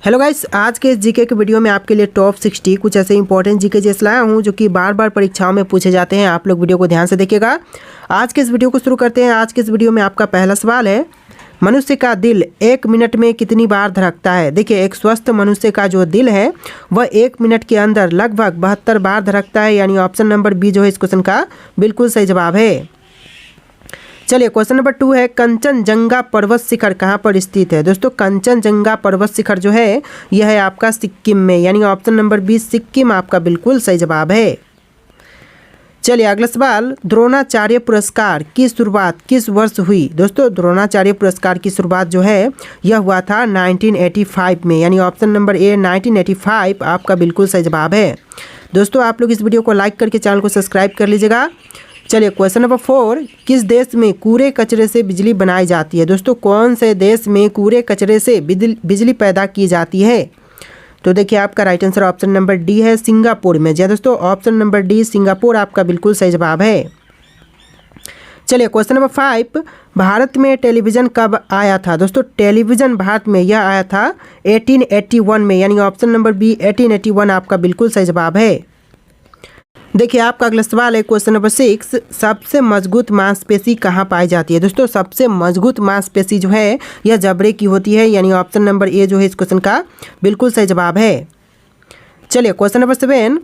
Hello guys, आज के इस जीके के वीडियो में आपके लिए टॉप 60 कुछ ऐसे इंपॉर्टेंट जीके जैसे लाया हूं जो कि बार बार परीक्षाओं में पूछे जाते हैं। आप लोग वीडियो को ध्यान से देखिएगा। आज के इस वीडियो को शुरू करते हैं। आज के इस वीडियो में आपका पहला सवाल है, मनुष्य का दिल 1 मिनट में कितनी बार धड़कता है। देखिए, एक स्वस्थ मनुष्य का जो दिल है वह 1 मिनट के अंदर लगभग 72 बार धड़कता है, यानी ऑप्शन नंबर बी जो है इस क्वेश्चन का बिल्कुल सही जवाब है। चलिए, क्वेश्चन नंबर 2 है, कंचनजंगा पर्वत शिखर कहाँ पर स्थित है। दोस्तों, कंचनजंगा पर्वत शिखर जो है यह है आपका सिक्किम में, यानी ऑप्शन नंबर बी सिक्किम आपका बिल्कुल सही जवाब है। चलिए अगला सवाल, द्रोणाचार्य पुरस्कार की शुरुआत किस वर्ष हुई। दोस्तों, द्रोणाचार्य पुरस्कार की शुरुआत जो है यह हुआ था 1985 में, यानी ऑप्शन नंबर ए 1985 आपका बिल्कुल सही जवाब है। दोस्तों, आप लोग इस वीडियो को लाइक करके चैनल को सब्सक्राइब कर लीजिएगा। चलिए क्वेश्चन नंबर 4, किस देश में कूड़े कचरे से बिजली बनाई जाती है। दोस्तों, कौन से देश में कूड़े कचरे से बिजली पैदा की जाती है। तो देखिए, आपका right answer option number D है, सिंगापुर में। जी हाँ दोस्तों, ऑप्शन नंबर डी सिंगापुर आपका बिल्कुल सही जवाब है। चलिए क्वेश्चन नंबर 5, भारत में टेलीविज़न कब आया था। दोस्तों, टेलीविज़न भारत में यह आया था 1881 में, यानी ऑप्शन नंबर बी 1881 आपका बिल्कुल सही जवाब है। देखिए, आपका अगला सवाल है क्वेश्चन नंबर 6, सबसे मजबूत मांसपेशी कहाँ पाई जाती है। दोस्तों, सबसे मजबूत मांसपेशी जो है यह जबड़े की होती है, यानी ऑप्शन नंबर ए जो है इस क्वेश्चन का बिल्कुल सही जवाब है। चलिए क्वेश्चन नंबर 7,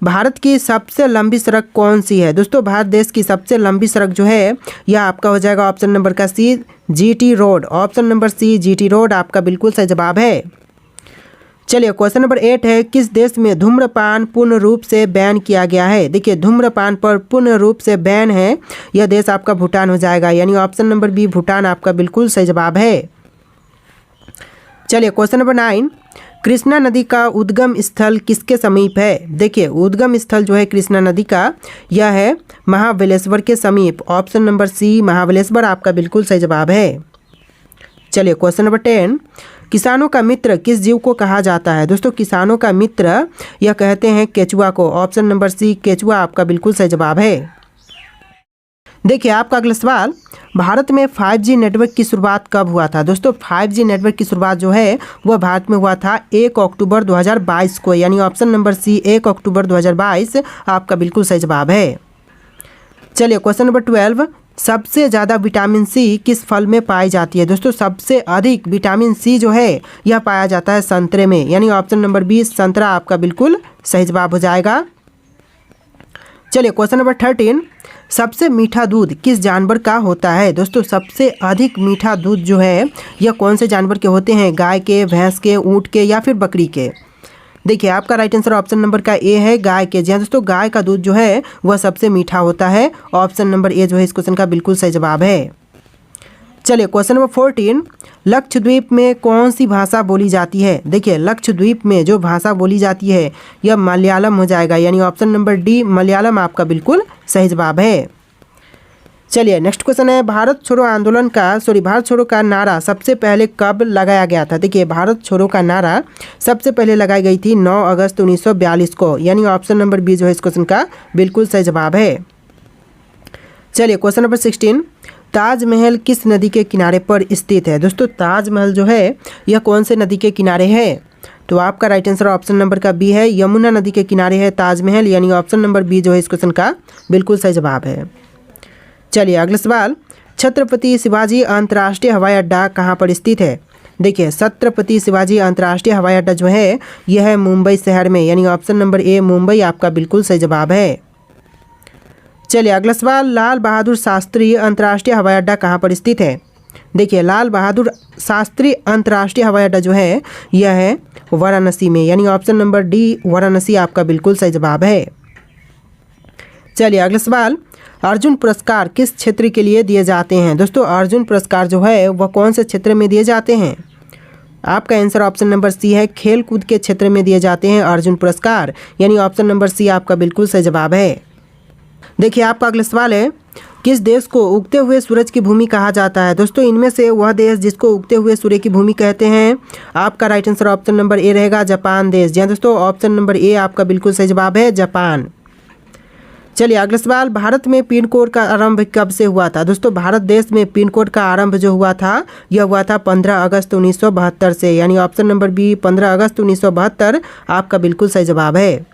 भारत की सबसे लंबी सड़क कौन सी है। दोस्तों, भारत देश की सबसे लंबी सड़क जो है यह आपका हो जाएगा ऑप्शन नंबर का C, GT road. Option number C GT road आपका बिल्कुल सही जवाब है। चलिए क्वेश्चन नंबर 8 है, किस देश में धूम्रपान पूर्ण रूप से बैन किया गया है। देखिए, धूम्रपान पर पूर्ण रूप से बैन है, यह देश आपका भूटान हो जाएगा, यानी ऑप्शन नंबर बी भूटान आपका बिल्कुल सही जवाब है। चलिए क्वेश्चन नंबर 9, कृष्णा नदी का उद्गम स्थल किसके समीप है। देखिए, उद्गम स्थल जो है कृष्णा नदी का यह है महाबलेश्वर के समीप। ऑप्शन नंबर सी महाबलेश्वर आपका बिल्कुल सही जवाब है। चलिए क्वेश्चन नंबर 10, किसानों का मित्र किस जीव को कहा जाता है। दोस्तों, किसानों का मित्र यह कहते हैं केचुआ को। ऑप्शन नंबर सी केचुआ आपका बिल्कुल सही जवाब है। देखिए, आपका अगला सवाल, भारत में 5G नेटवर्क की शुरुआत कब हुआ था। दोस्तों, 5G नेटवर्क की शुरुआत जो है वह भारत में हुआ था 1 अक्टूबर 2022 को, यानी ऑप्शन नंबर सी 1 अक्टूबर 2022 आपका बिल्कुल सही जवाब है। चलिए क्वेश्चन नंबर 12, सबसे ज़्यादा विटामिन सी किस फल में पाई जाती है। दोस्तों, सबसे अधिक विटामिन सी जो है यह पाया जाता है संतरे में, यानी ऑप्शन नंबर 20 संतरा आपका बिल्कुल सही जवाब हो जाएगा। चलिए क्वेश्चन नंबर 13, सबसे मीठा दूध किस जानवर का होता है। दोस्तों, सबसे अधिक मीठा दूध जो है यह कौन से जानवर के होते हैं। गाय के, भैंस के, ऊँट के या फिर बकरी के। देखिए, आपका राइट आंसर ऑप्शन नंबर का ए है, गाय के। जी हाँ दोस्तों, गाय का दूध जो है वह सबसे मीठा होता है। ऑप्शन नंबर ए जो है इस क्वेश्चन का बिल्कुल सही जवाब है। चलिए क्वेश्चन नंबर 14, लक्षद्वीप में कौन सी भाषा बोली जाती है। देखिए, लक्षद्वीप में जो भाषा बोली जाती है यह मलयालम हो जाएगा, यानी ऑप्शन नंबर डी मलयालम आपका बिल्कुल सही जवाब है। चलिए नेक्स्ट क्वेश्चन है, भारत छोड़ो का नारा सबसे पहले कब लगाया गया था। देखिए, भारत छोड़ो का नारा सबसे पहले लगाई गई थी 9 अगस्त 1942 को, यानी ऑप्शन नंबर बी जो है इस क्वेश्चन का बिल्कुल सही जवाब है। चलिए क्वेश्चन नंबर 16, ताजमहल किस नदी के किनारे पर स्थित है। दोस्तों, ताजमहल जो है यह कौन से नदी के किनारे है। तो आपका राइट आंसर ऑप्शन नंबर का बी है, यमुना नदी के किनारे है ताजमहल, यानी ऑप्शन नंबर बी जो है इस क्वेश्चन का बिल्कुल सही जवाब है। चलिए अगला सवाल, छत्रपति शिवाजी अंतर्राष्ट्रीय हवाई अड्डा कहाँ पर स्थित है। देखिए, छत्रपति शिवाजी अंतर्राष्ट्रीय हवाई अड्डा जो है यह है मुंबई शहर में, यानी ऑप्शन नंबर ए मुंबई आपका बिल्कुल सही जवाब है। चलिए अगला सवाल, लाल बहादुर शास्त्री अंतर्राष्ट्रीय हवाई अड्डा कहाँ पर स्थित है। देखिए, लाल बहादुर शास्त्री अंतर्राष्ट्रीय हवाई अड्डा जो है यह है वाराणसी में, यानी ऑप्शन नंबर डी वाराणसी आपका बिल्कुल सही जवाब है। चलिए अगला सवाल, अर्जुन पुरस्कार किस क्षेत्र के लिए दिए जाते हैं। दोस्तों, अर्जुन पुरस्कार जो है वह कौन से क्षेत्र में दिए जाते हैं। आपका आंसर ऑप्शन नंबर सी है, खेल कूद के क्षेत्र में दिए जाते हैं अर्जुन पुरस्कार, यानी ऑप्शन नंबर सी आपका बिल्कुल सही जवाब है। देखिए, आपका अगला सवाल है, किस देश को उगते हुए सूरज की भूमि कहा जाता है। दोस्तों, इनमें से वह देश जिसको उगते हुए सूर्य की भूमि कहते हैं। आपका right answer option number A रहेगा, जापान देश। जी हाँ दोस्तों, ऑप्शन नंबर ए आपका बिल्कुल सही जवाब है, जापान। चलिए अगला सवाल, भारत में पिन कोड का आरंभ कब से हुआ था? दोस्तों भारत देश में पिन कोड का आरंभ जो हुआ था यह हुआ था 15 अगस्त 1972 से, यानी ऑप्शन नंबर बी 15 अगस्त 1972 आपका बिल्कुल सही जवाब है।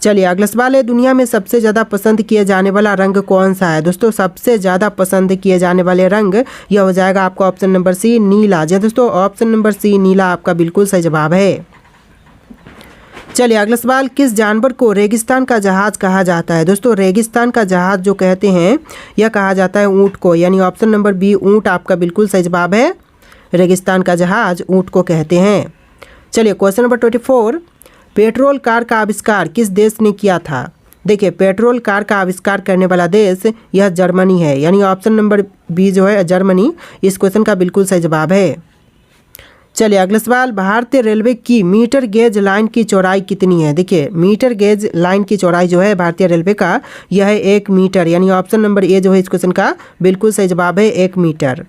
चलिए अगला सवाल है, दुनिया में सबसे ज़्यादा पसंद किए जाने वाला रंग कौन सा है? दोस्तों सबसे ज़्यादा पसंद किए जाने वाले रंग यह हो जाएगा आपका ऑप्शन नंबर सी नीला। जी दोस्तों ऑप्शन नंबर सी नीला आपका बिल्कुल सही जवाब है। चलिए अगला सवाल, किस जानवर को रेगिस्तान का जहाज कहा जाता है? दोस्तों रेगिस्तान का जहाज जो कहते हैं यह कहा जाता है ऊँट को, यानी ऑप्शन नंबर बी ऊँट आपका बिल्कुल सही जवाब है। रेगिस्तान का जहाज ऊँट को कहते हैं। चलिए क्वेश्चन नंबर 24, पेट्रोल कार का आविष्कार किस देश ने किया था? देखिए पेट्रोल कार का आविष्कार करने वाला देश यह जर्मनी है, यानी ऑप्शन नंबर बी जो है जर्मनी इस क्वेश्चन का बिल्कुल सही जवाब है। चलिए अगला सवाल, भारतीय रेलवे की मीटर गेज लाइन की चौड़ाई कितनी है? देखिए मीटर गेज लाइन की चौड़ाई जो है भारतीय रेलवे का यह है 1 मीटर, यानी ऑप्शन नंबर ए जो है इस क्वेश्चन का बिल्कुल सही जवाब है 1 मीटर।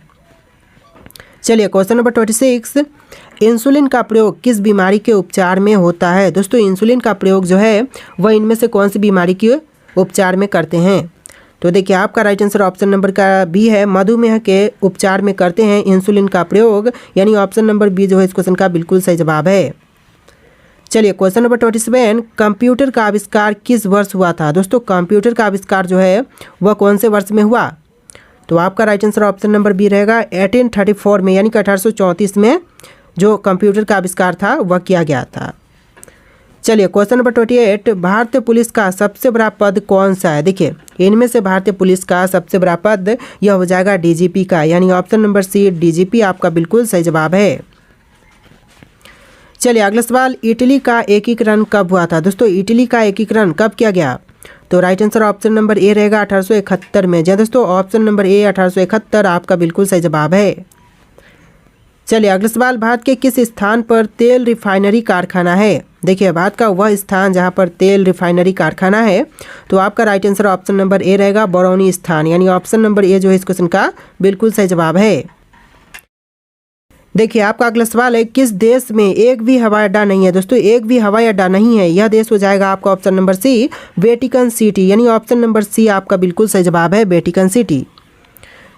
चलिए क्वेश्चन नंबर 26, इंसुलिन का प्रयोग किस बीमारी के उपचार में होता है? दोस्तों इंसुलिन का प्रयोग जो है वह इनमें से कौन सी बीमारी के उपचार में करते हैं? तो देखिए आपका राइट आंसर ऑप्शन नंबर का बी है, मधुमेह के उपचार में करते हैं इंसुलिन का प्रयोग, यानी ऑप्शन नंबर बी जो है इस क्वेश्चन का बिल्कुल सही जवाब है। चलिए क्वेश्चन नंबर 27, कंप्यूटर का आविष्कार किस वर्ष हुआ था? दोस्तों कंप्यूटर का आविष्कार जो है वह कौन से वर्ष में हुआ? तो आपका right answer option number B रहेगा 1834 में, यानी कि 1834 में जो कंप्यूटर का आविष्कार था वह किया गया था। चलिए क्वेश्चन नंबर 28, भारतीय पुलिस का सबसे बड़ा पद कौन सा है? देखिए इनमें से भारतीय पुलिस का सबसे बड़ा पद यह हो जाएगा डीजीपी का, यानी ऑप्शन नंबर सी डीजीपी आपका बिल्कुल सही जवाब है। चलिए अगला सवाल, इटली का एकीकरण कब हुआ था? दोस्तों इटली का एकीकरण कब किया गया? तो right answer option number A रहेगा 1871 में। जी दोस्तों ऑप्शन नंबर ए 1871 आपका बिल्कुल सही जवाब है। चलिए अगला सवाल, भारत के किस स्थान पर तेल रिफाइनरी कारखाना है? देखिए भारत का वह स्थान जहां पर तेल रिफाइनरी कारखाना है, तो आपका right answer option number A रहेगा बरौनी स्थान, यानी ऑप्शन नंबर ए जो है इस क्वेश्चन का बिल्कुल सही जवाब है। देखिए आपका अगला सवाल है, किस देश में एक भी हवाई अड्डा नहीं है? दोस्तों एक भी हवाई अड्डा नहीं है, यह देश हो जाएगा आपका option number C Vatican city, यानी ऑप्शन नंबर सी आपका बिल्कुल सही जवाब है वेटिकन सिटी।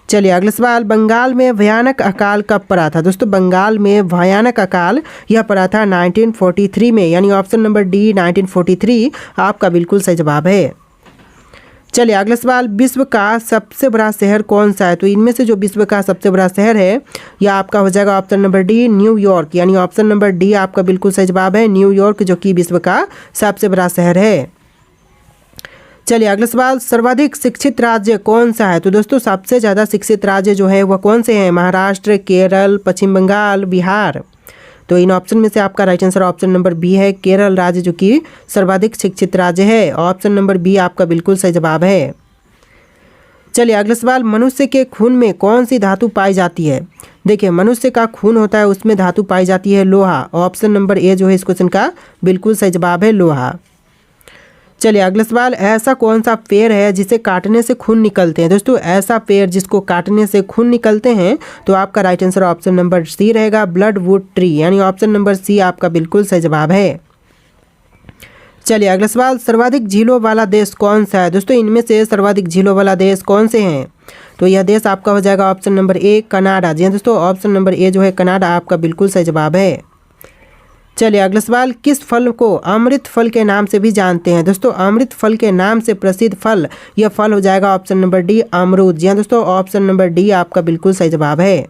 चलिए अगला सवाल, बंगाल में भयानक अकाल कब पड़ा था? दोस्तों बंगाल में भयानक अकाल यह पड़ा था 1943 में, यानी ऑप्शन नंबर डी 1943 आपका बिल्कुल सही जवाब है। चलिए अगला सवाल, विश्व का सबसे बड़ा शहर कौन सा है? तो इनमें से जो विश्व का सबसे बड़ा शहर है यह आपका हो जाएगा ऑप्शन नंबर डी न्यूयॉर्क, यानी ऑप्शन नंबर डी आपका बिल्कुल सही जवाब है न्यूयॉर्क, जो कि विश्व का सबसे बड़ा शहर है। चलिए अगला सवाल, सर्वाधिक शिक्षित राज्य कौन सा है? तो दोस्तों सबसे ज़्यादा शिक्षित राज्य जो है वह कौन से हैं? महाराष्ट्र, केरल, पश्चिम बंगाल, बिहार। तो इन ऑप्शन में से आपका right answer option number B है केरल राज्य, जो कि सर्वाधिक शिक्षित राज्य है। ऑप्शन नंबर बी आपका बिल्कुल सही जवाब है। चलिए अगला सवाल, मनुष्य के खून में कौन सी धातु पाई जाती है? देखिए मनुष्य का खून होता है उसमें धातु पाई जाती है लोहा, ऑप्शन नंबर ए जो है इस क्वेश्चन का बिल्कुल सही जवाब है लोहा। चलिए अगला सवाल, ऐसा कौन सा पेड़ है जिसे काटने से खून निकलते हैं? दोस्तों ऐसा पेड़ जिसको काटने से खून निकलते हैं, तो आपका right answer option number C रहेगा ब्लड वुड ट्री, यानी ऑप्शन नंबर सी आपका बिल्कुल सही जवाब है। चलिए अगला सवाल, सर्वाधिक झीलों वाला देश कौन सा है? दोस्तों इनमें से सर्वाधिक झीलों वाला देश कौन से हैं? तो यह देश आपका हो जाएगा ऑप्शन नंबर ए कनाडा। जी दोस्तों ऑप्शन नंबर ए जो है कनाडा आपका बिल्कुल सही जवाब है। चलिए अगला सवाल, किस फल को अमृत फल के नाम से भी जानते हैं? दोस्तों अमृत फल के नाम से प्रसिद्ध फल यह फल हो जाएगा ऑप्शन नंबर डी अमरूद। जी हाँ दोस्तों ऑप्शन नंबर डी आपका बिल्कुल सही जवाब है।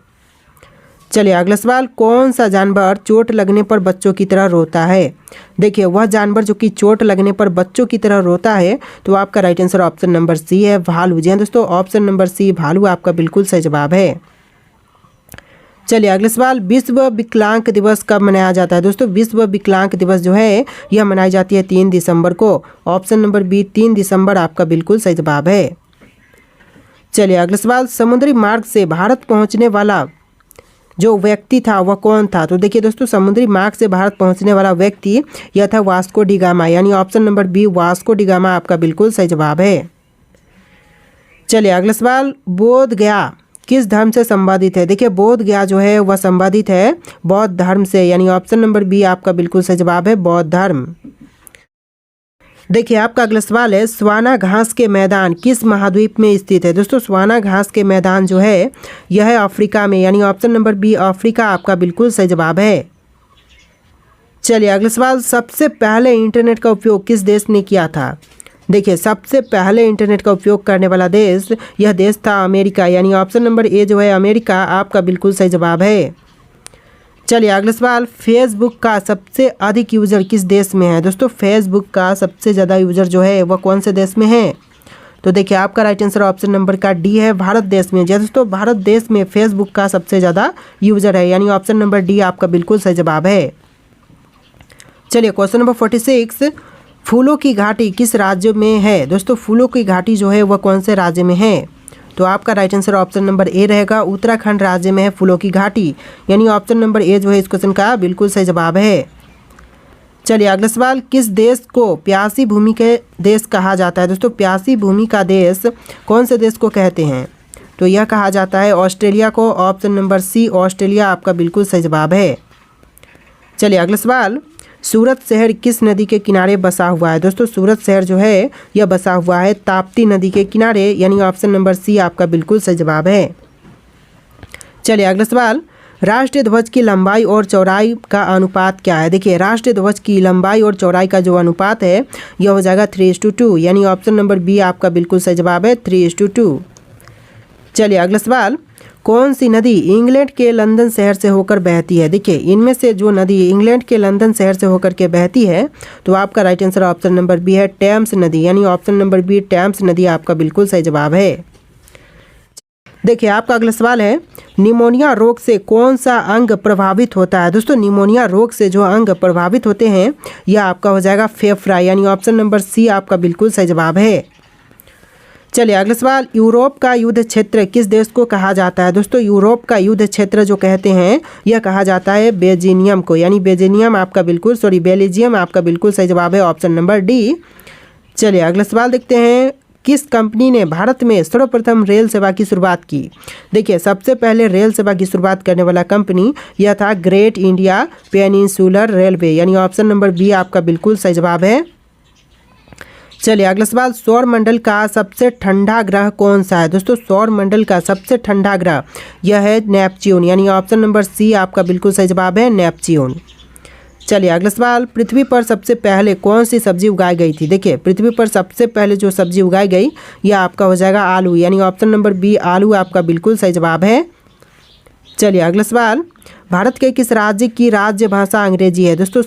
चलिए अगला सवाल, कौन सा जानवर चोट लगने पर बच्चों की तरह रोता है? देखिए वह जानवर जो कि चोट लगने पर बच्चों की तरह रोता है, तो आपका right answer option number C है भालू। जी हाँ दोस्तों ऑप्शन नंबर सी भालू आपका बिल्कुल सही जवाब है। चलिए अगला सवाल, विश्व विकलांग दिवस कब मनाया जाता है? दोस्तों विश्व विकलांग दिवस जो है यह मनाई जाती है 3 दिसंबर को, ऑप्शन नंबर बी 3 दिसंबर आपका बिल्कुल सही जवाब है। चलिए अगला सवाल, समुद्री मार्ग से भारत पहुंचने वाला जो व्यक्ति था वह कौन था? तो देखिए दोस्तों समुद्री मार्ग से भारत पहुंचने वाला व्यक्ति यह था वास्को डी गामा, यानी option number B Vasco da Gama आपका बिल्कुल सही जवाब है। चलिए अगला सवाल, बोध गया किस धर्म से संबंधित है? देखिए बोध गया जो है वह संबंधित है बौद्ध धर्म से, यानी ऑप्शन नंबर बी आपका बिल्कुल सही जवाब है बौद्ध धर्म। देखिए आपका अगला सवाल है, स्वाना घास के मैदान किस महाद्वीप में स्थित है। दोस्तों स्वाना घास के मैदान जो है यह है अफ्रीका में, यानी ऑप्शन नंबर बी अफ्रीका आपका बिल्कुल सही जवाब है। चलिए अगला सवाल, सबसे पहले इंटरनेट का उपयोग किस देश ने किया था। देखिए सबसे पहले इंटरनेट का उपयोग करने वाला देश, यह देश था अमेरिका, यानी ऑप्शन नंबर ए जो है अमेरिका आपका बिल्कुल सही जवाब है। चलिए अगला सवाल, फेसबुक का सबसे अधिक यूज़र किस देश में है। दोस्तों फेसबुक का सबसे ज़्यादा यूज़र जो है वह कौन से देश में है। तो देखिए आपका राइट आंसर ऑप्शन नंबर का डी है, भारत देश में। दोस्तों भारत देश में फेसबुक का सबसे ज़्यादा यूज़र है, यानी ऑप्शन नंबर डी आपका बिल्कुल सही जवाब है। चलिए क्वेश्चन नंबर 46, फूलों की घाटी किस राज्य में है। दोस्तों फूलों की घाटी जो है वह कौन से राज्य में है। तो आपका right answer option number A रहेगा, उत्तराखंड राज्य में है फूलों की घाटी, यानी ऑप्शन नंबर ए जो है इस क्वेश्चन का बिल्कुल सही जवाब है। चलिए अगला सवाल, किस देश को प्यासी भूमि के देश कहा जाता है। दोस्तों प्यासी भूमि का देश कौन से देश को कहते हैं। तो यह कहा जाता है ऑस्ट्रेलिया को, ऑप्शन नंबर सी ऑस्ट्रेलिया आपका बिल्कुल सही जवाब है। चलिए अगला सवाल, सूरत शहर किस नदी के किनारे बसा हुआ है। दोस्तों सूरत शहर जो है यह बसा हुआ है ताप्ती नदी के किनारे, यानी ऑप्शन नंबर सी आपका बिल्कुल सही जवाब है। चलिए अगला सवाल, राष्ट्रीय ध्वज की लंबाई और चौड़ाई का अनुपात क्या है। देखिए राष्ट्रीय ध्वज की लंबाई और चौड़ाई का जो अनुपात है यह हो जाएगा 3:2, यानी ऑप्शन नंबर बी आपका बिल्कुल सही जवाब है 3:2। चलिए अगला सवाल, कौन सी नदी इंग्लैंड के लंदन शहर से होकर बहती है। देखिए इनमें से जो नदी इंग्लैंड के लंदन शहर से होकर के बहती है तो आपका right answer option number B है टेम्स नदी, यानी ऑप्शन नंबर बी टेम्स नदी आपका बिल्कुल सही जवाब है। देखिए आपका अगला सवाल है, निमोनिया रोग से कौन सा अंग प्रभावित होता है। दोस्तों निमोनिया रोग से जो अंग प्रभावित होते हैं यह आपका हो जाएगा फेफड़ा, यानी ऑप्शन नंबर सी आपका बिल्कुल सही जवाब है। चलिए अगला सवाल, यूरोप का युद्ध क्षेत्र किस देश को कहा जाता है। दोस्तों यूरोप का युद्ध क्षेत्र जो कहते हैं यह कहा जाता है बेल्जियम को, यानी बेल्जियम आपका बेल्जियम आपका बिल्कुल सही जवाब है, ऑप्शन नंबर डी। चलिए अगला सवाल देखते हैं, किस कंपनी ने भारत में सर्वप्रथम रेल सेवा की शुरुआत की। देखिए सबसे पहले रेल सेवा की शुरुआत करने वाला कंपनी यह था ग्रेट इंडिया पेनिनसुलर रेलवे, यानी ऑप्शन नंबर बी आपका बिल्कुल सही जवाब है। चलिए अगला सवाल, सौर मंडल का सबसे ठंडा ग्रह कौन सा है। दोस्तों सौर मंडल का सबसे ठंडा ग्रह यह है नेपच्यून, यानी ऑप्शन नंबर सी आपका बिल्कुल सही जवाब है नेपच्यून। चलिए अगला सवाल, पृथ्वी पर सबसे पहले कौन सी सब्जी उगाई गई थी। देखिए पृथ्वी पर सबसे पहले जो सब्जी उगाई गई यह आपका हो जाएगा आलू, यानी ऑप्शन नंबर बी आलू आपका बिल्कुल सही जवाब है। चलिए अगला सवाल, भारत के किस राज्य की राज्य भाषा अंग्रेजी है। दोस्तों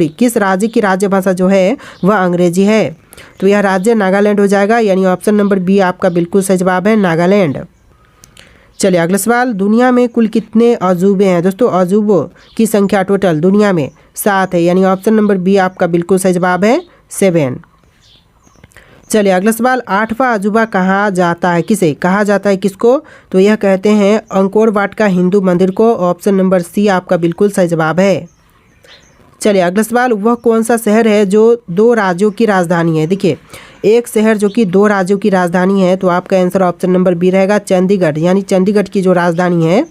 किस राज्य की राज्य भाषा जो है वह अंग्रेजी है। तो यह राज्य नागालैंड हो जाएगा, यानी ऑप्शन नंबर बी आपका बिल्कुल सही जवाब है नागालैंड। चलिए अगला सवाल, दुनिया में कुल कितने अजूबे हैं। दोस्तों अजूबों की संख्या टोटल दुनिया में 7 है, यानी ऑप्शन नंबर बी आपका बिल्कुल सही जवाब है 7। चलिए अगला सवाल, 8वां अजूबा कहा जाता है किसे, कहा जाता है किसको। तो यह कहते हैं अंकोर वाट का हिंदू मंदिर को, ऑप्शन नंबर सी आपका बिल्कुल सही जवाब है। चलिए अगला सवाल, वह कौन सा शहर है जो 2 राज्यों की राजधानी है। देखिए एक शहर जो कि 2 राज्यों की राजधानी है, तो आपका आंसर ऑप्शन नंबर बी रहेगा चंडीगढ़, यानी चंडीगढ़ की जो राजधानी है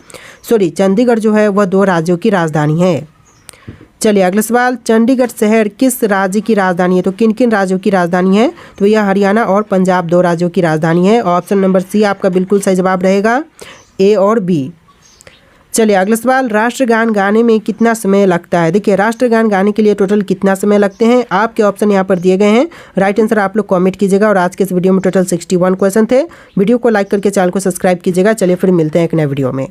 चंडीगढ़ जो है वह 2 राज्यों की राजधानी है। चलिए अगला सवाल, चंडीगढ़ शहर किस राज्य की राजधानी है। तो किन किन राज्यों की राजधानी है। तो यह हरियाणा और पंजाब 2 राज्यों की राजधानी है, ऑप्शन नंबर सी आपका बिल्कुल सही जवाब रहेगा ए और बी। चलिए अगला सवाल, राष्ट्रगान गाने में कितना समय लगता है। देखिए राष्ट्रगान गाने के लिए टोटल कितना समय लगते हैं, आपके ऑप्शन यहाँ पर दिए गए हैं। राइट आंसर आप लोग कमेंट कीजिएगा। और आज के इस वीडियो में टोटल 61 क्वेश्चन थे। वीडियो को लाइक करके चैनल को सब्सक्राइब कीजिएगा। चलिए फिर मिलते हैं एक नए वीडियो में।